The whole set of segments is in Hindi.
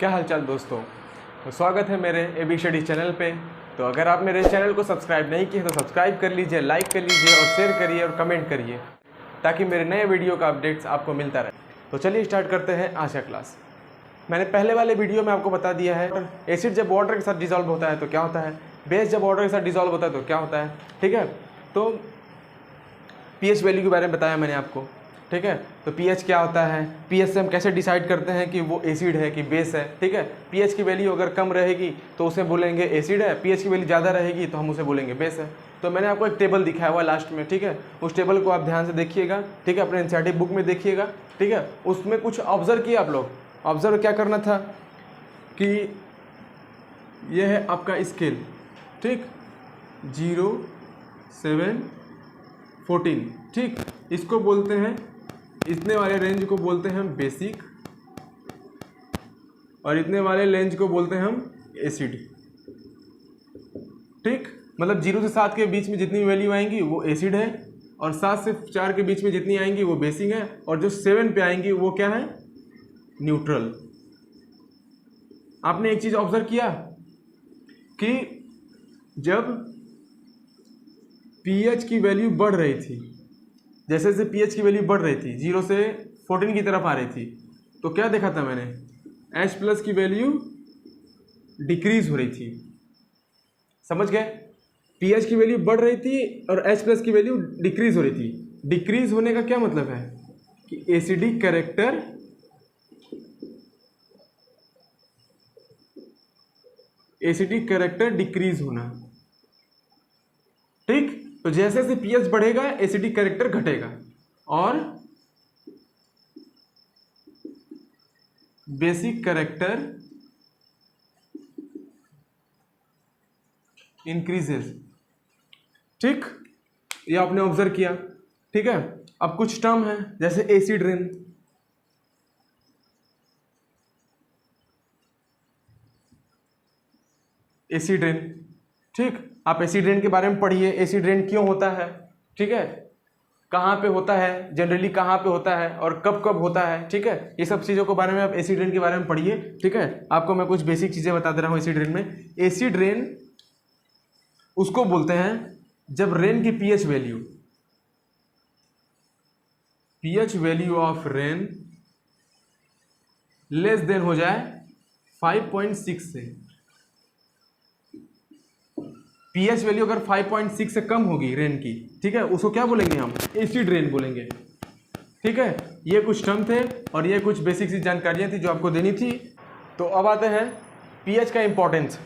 क्या हालचाल दोस्तों। तो स्वागत है मेरे एबी स्टडी चैनल पे। तो अगर आप मेरे चैनल को सब्सक्राइब नहीं किए तो सब्सक्राइब कर लीजिए, लाइक कर लीजिए और शेयर करिए और कमेंट करिए ताकि मेरे नए वीडियो का अपडेट्स आपको मिलता रहे। तो चलिए स्टार्ट करते हैं आज का क्लास। मैंने पहले वाले वीडियो में आपको बता दिया है एसिड जब वाटर के साथ डिजॉल्व होता है तो क्या होता है, बेस जब वाटर के साथ डिजॉल्व होता है तो क्या होता है। ठीक है, तो पीएच वैल्यू के बारे में बताया मैंने आपको। ठीक है, तो पीएच क्या होता है, पीएच से हम कैसे डिसाइड करते हैं कि वो एसिड है कि बेस है। ठीक है, पीएच की वैल्यू अगर कम रहेगी तो उसे बोलेंगे एसिड है, पीएच की वैल्यू ज़्यादा रहेगी तो हम उसे बोलेंगे बेस है। तो मैंने आपको एक टेबल दिखाया हुआ लास्ट में। ठीक है, उस टेबल को आप ध्यान से देखिएगा। ठीक है, अपने एनसीईआरटी बुक में देखिएगा। ठीक है, उसमें कुछ ऑब्जर्व किया आप लोग। ऑब्जर्व क्या करना था कि यह है आपका स्केल। ठीक, 0, 7, 14। ठीक, इसको बोलते हैं, इतने वाले रेंज को बोलते हैं हम बेसिक और इतने वाले रेंज को बोलते हैं हम एसिड। ठीक, मतलब 0 से 7 के बीच में जितनी वैल्यू आएंगी वो एसिड है और 7 से 4 के बीच में जितनी आएंगी वो बेसिक है और जो 7 पे आएंगी वो क्या है, न्यूट्रल। आपने एक चीज ऑब्जर्व किया कि जब पीएच की वैल्यू बढ़ रही थी, जैसे जैसे पीएच की वैल्यू बढ़ रही थी 0 से 14 की तरफ आ रही थी, तो क्या देखा था मैंने, H प्लस की वैल्यू डिक्रीज हो रही थी। समझ गए, पीएच की वैल्यू बढ़ रही थी और H प्लस की वैल्यू डिक्रीज हो रही थी। डिक्रीज होने का क्या मतलब है कि एसिडिक कैरेक्टर डिक्रीज होना। ठीक, तो जैसे जैसे पीएच बढ़ेगा एसिडिक कैरेक्टर घटेगा और बेसिक कैरेक्टर इंक्रीजेस। ठीक, ये आपने ऑब्जर्व किया। ठीक है, अब कुछ टर्म है जैसे एसिड रेन। एसिड रेन, ठीक, आप एसिड रेन के बारे में पढ़िए, एसिड रेन क्यों होता है। ठीक है, कहाँ पे होता है, जनरली कहाँ पे होता है और कब कब होता है। ठीक है, ये सब चीज़ों के बारे में आप एसिड रेन के बारे में पढ़िए। ठीक है, आपको मैं कुछ बेसिक चीज़ें बता दे रहा हूँ एसिड रेन में। एसिड रेन उसको बोलते हैं जब रेन की pH value of rain less than हो जाए 5.6 से। पीएच वैल्यू अगर 5.6 से कम होगी रेन की, ठीक है, उसको क्या बोलेंगे हम, एसिड रेन बोलेंगे। ठीक है, ये कुछ टर्म थे और ये कुछ बेसिक सी जानकारियां थी जो आपको देनी थी। तो अब आते हैं पीएच का इंपॉर्टेंस।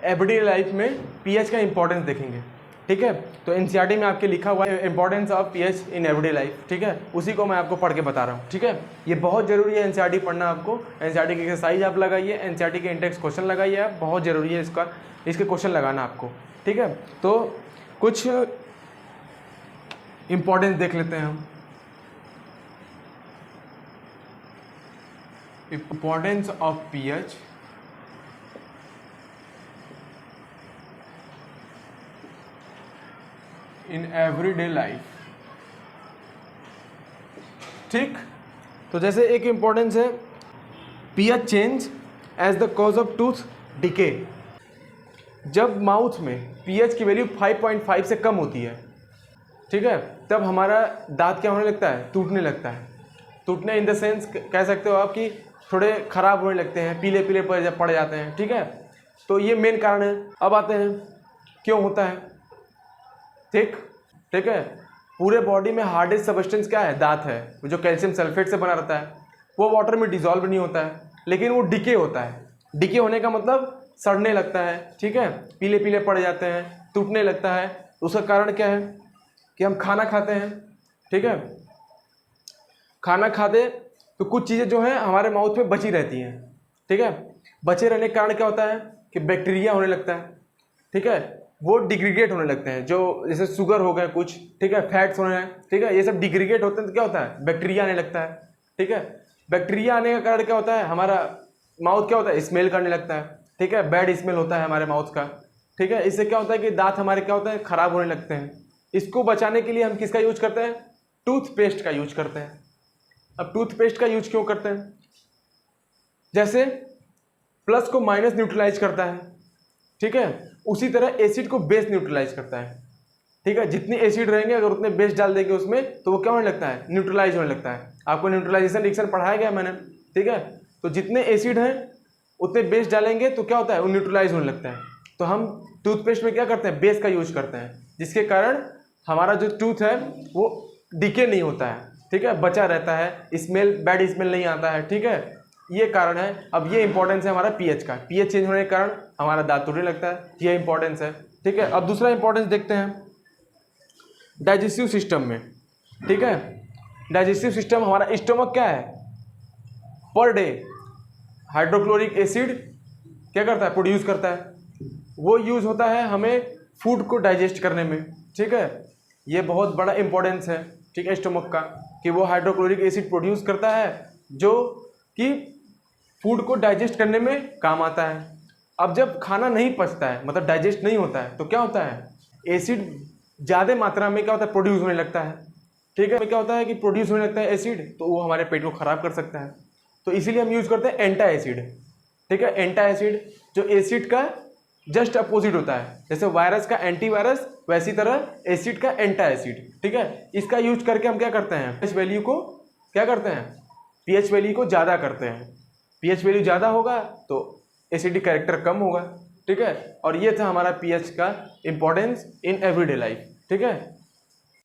एवरीडे लाइफ में पीएच का इंपॉर्टेंस देखेंगे। ठीक है, तो एनसीईआरटी में आपके लिखा हुआ है importance of pH in everyday life. ठीक है, उसी को मैं आपको पढ़ के बता रहा हूँ। ठीक है, ये बहुत जरूरी है एनसीईआरटी पढ़ना। आपको एनसीईआरटी की एक्सरसाइज आप लगाइए, एनसीईआरटी के इंडेक्स क्वेश्चन लगाइए आप, बहुत जरूरी है इसके क्वेश्चन लगाना आपको। ठीक है, तो कुछ इंपॉर्टेंस देख लेते हैं हम। Importance of pH in everyday life. ठीक, तो जैसे एक इंपॉर्टेंस है pH change as the cause of tooth decay. जब माउथ में पीएच की वैल्यू 5.5 से कम होती है, ठीक है, तब हमारा दांत क्या होने लगता है, टूटने लगता है। टूटने इन द सेंस कह सकते हो आप कि थोड़े खराब होने लगते हैं, पीले पीले पड़ जाते हैं। ठीक है, तो ये मेन कारण है। अब आते हैं क्यों होता है। ठीक है, पूरे बॉडी में हार्डेस्ट सब्सटेंस क्या है, दांत है, जो कैल्शियम सल्फेट से बना रहता है। वो वाटर में डिजॉल्व नहीं होता है, लेकिन वो डिके होता है। डिके होने का मतलब सड़ने लगता है। ठीक है, पीले पीले पड़ जाते हैं, टूटने लगता है। उसका कारण क्या है कि हम खाना खाते हैं। ठीक है, खाना खाते तो कुछ चीज़ें जो है हमारे माउथ में बची रहती हैं। ठीक है, बचे रहने के कारण क्या होता है कि बैक्टीरिया होने लगता है। ठीक है, वो डिग्रीगेट होने लगते हैं, जो जैसे शुगर हो गए कुछ, ठीक है, फैट्स होने हैं। ठीक है, ये सब डिग्रीगेट होते हैं तो क्या होता है, बैक्टीरिया आने लगता है। ठीक है, बैक्टीरिया आने का कारण क्या होता है, हमारा माउथ क्या होता है, स्मेल करने लगता है। ठीक है, बैड स्मेल होता है हमारे माउथ का। ठीक है, इससे क्या होता है कि दांत हमारे क्या होते हैं, खराब होने लगते हैं। इसको बचाने के लिए हम किसका यूज करते हैं, टूथपेस्ट का यूज करते हैं। अब टूथपेस्ट का यूज क्यों करते हैं, जैसे प्लस को माइनस न्यूट्रलाइज करता है, ठीक है। उसी तरह एसिड को बेस न्यूट्रलाइज करता है, ठीक है। जितने एसिड रहेंगे अगर उतने बेस डाल देंगे उसमें तो वो क्या होने लगता है, न्यूट्रलाइज होने लगता है। आपको न्यूट्रलाइजेशन रिएक्शन पढ़ाया गया मैंने, ठीक है। तो जितने एसिड हैं उतने बेस डालेंगे तो क्या होता है, वो न्यूट्रलाइज होने लगता है। तो हम टूथपेस्ट में क्या करते हैं, बेस का यूज करते हैं, जिसके कारण हमारा जो टूथ है वो डिके नहीं होता है, ठीक है, बचा रहता है, स्मेल बैड स्मेल नहीं आता है, ठीक है। ये कारण है। अब ये इंपॉर्टेंस है हमारा पीएच का, पीएच चेंज होने के कारण हमारा दांत टूटने लगता है, ये इंपॉर्टेंस है, ठीक है। अब दूसरा इंपॉर्टेंस देखते हैं डाइजेस्टिव सिस्टम में, ठीक है। डाइजेस्टिव सिस्टम हमारा स्टमक क्या है, पर डे हाइड्रोक्लोरिक एसिड क्या करता है, प्रोड्यूस करता है। वो यूज होता है हमें फूड को डाइजेस्ट करने में, ठीक है। ये बहुत बड़ा इंपॉर्टेंस है, ठीक है, स्टमक का, कि वो हाइड्रोक्लोरिक एसिड प्रोड्यूस करता है जो कि फूड को डाइजेस्ट करने में काम आता है। अब जब खाना नहीं पचता है, मतलब डाइजेस्ट नहीं होता है, तो क्या होता है, एसिड ज़्यादा मात्रा में क्या होता है, प्रोड्यूस होने लगता है, ठीक है। क्या होता है कि प्रोड्यूस होने लगता है एसिड, तो वो हमारे पेट को खराब कर सकता है। तो इसीलिए हम यूज़ करते हैं एंटा एसिड, ठीक है। एंटा एसिड जो एसिड का जस्ट अपोजिट होता है, जैसे वायरस का एंटीवायरस वैसी तरह एसिड का एंटा एसिड, ठीक है। इसका यूज करके हम क्या करते हैं, पीएच वैल्यू को क्या करते हैं, पीएच वैल्यू को ज़्यादा करते हैं। पीएच वैल्यू ज़्यादा होगा तो एसिडिक कैरेक्टर कम होगा, ठीक है। और ये था हमारा पीएच का इंपॉर्टेंस इन एवरीडे लाइफ, ठीक है।